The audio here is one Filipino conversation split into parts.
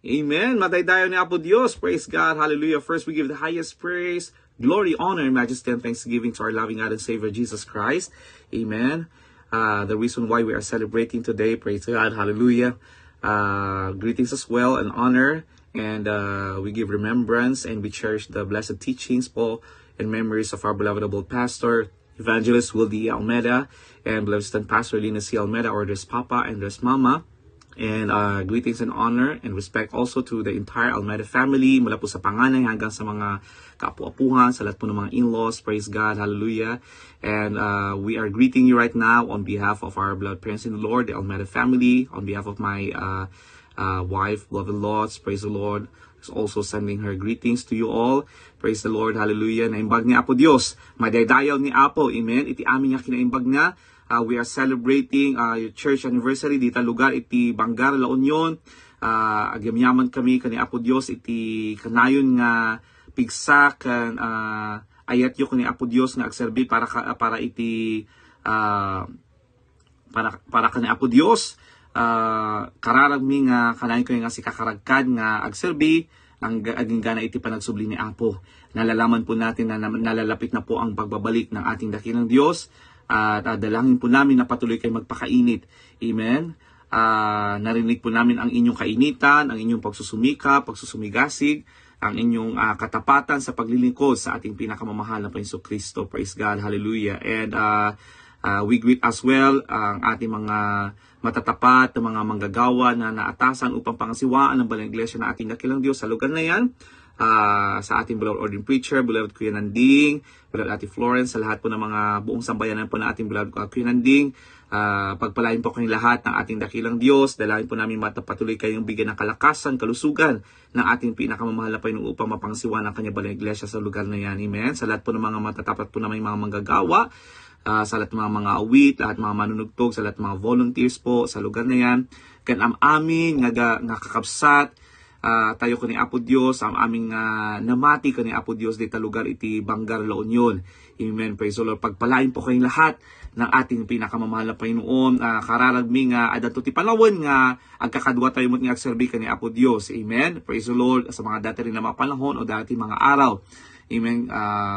Amen. Mataydayo ni Apo Dios. Praise God. Hallelujah. First, we give the highest praise, glory, honor, and majesty and thanksgiving to our loving God and Savior, Jesus Christ. Amen. The reason why we are celebrating today, praise God. Hallelujah. Greetings as well and honor. And we give remembrance and we cherish the blessed teachings po and memories of our beloved pastor, Evangelist Wildy Almeida, and beloved Pastor Lina C. Almeida, or there's Papa and there's Mama. And greetings and honor and respect also to the entire Almeida family, mula po sa panganay hanggang sa mga kaapu-apuhan, sa lahat po ng mga in-laws. Praise God, hallelujah. And we are greeting you right now on behalf of our beloved parents in the Lord, the Almeida family, on behalf of my wife, beloved Lords. Praise the Lord. Is also sending her greetings to you all. Praise the Lord, hallelujah. Naimbag ni Apo Dios, madaydayaw ni Apo, amen. Iti amin niya kinaimbag na. We are celebrating church anniversary dita lugar iti Bangar, La Union. Agyamyaman kami kani Apo Dios iti kanayon nga pigsa kan ayat yo kani Apo Dios nga agserbi para iti para kani Apo Dios kararagmi nga kanayon ko nga si kakaragkad nga agserbi ang aging gana iti panagsubli ni Apo. Nalalaman po natin na nalalapit na po ang pagbabalik ng ating dakilang Diyos. At dalangin po namin na patuloy kayo magpakainit. Amen. Narinig po namin ang inyong kainitan, ang inyong pagsusumika, pagsusumigasig, ang inyong katapatan sa paglilingkod sa ating pinakamamahal na Panginoong Kristo. Praise God. Hallelujah. And we greet as well ang ating mga matatapat na mga manggagawa na naatasan upang pangasiwaan ng Balang Iglesia na ating dakilang Diyos sa lugar na yan. Sa ating beloved ordering preacher, beloved Kuya Nanding, beloved Ate Florence, sa lahat po ng mga buong sambayanan po na ating beloved Kuya Nanding. Pagpalain po kayong lahat ng ating dakilang Diyos. Dalangin po namin matapatuloy kayong bigyan ng kalakasan, kalusugan ng ating pinakamamahal na Panginoon upang mapangasiwa ng kanya Balang Iglesia sa lugar na yan. Amen. Sa lahat po ng mga matatapat po na may mga manggagawa, sa lahat ng mga awit, lahat mga manunugtog, sa lahat ng mga volunteers po sa lugar na yan. Kan amin nga kakapsat, tayo ko ni Apo Dios, ang aming namati ko ni Apo Dios dito lugar iti Bangar, La Union. Amen. Praise the Lord. Pagpalain po kayong lahat ng ating pinakamamahal na Panginoon. Kararagmi nga adanto ti panahon nga agkakadwa tayo mo nga agserbi ka ni Apo Dios. Amen. Praise the Lord. Sa mga dati rin na mga panahon o dati mga araw. Amen.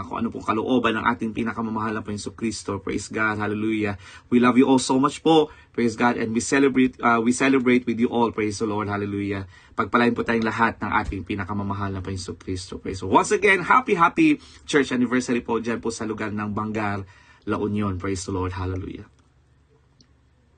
Kung ano pong kalooban ng ating pinakamamahal na Panginoon Kristo. Praise God. Hallelujah. We love you all so much po. Praise God. And we celebrate with you all. Praise the Lord. Hallelujah. Pagpalain po tayong lahat ng ating pinakamamahal na Panginoon Kristo. Praise the Lord. Once again, happy church anniversary po dyan po sa lugar ng Bangar, La Union. Praise the Lord. Hallelujah.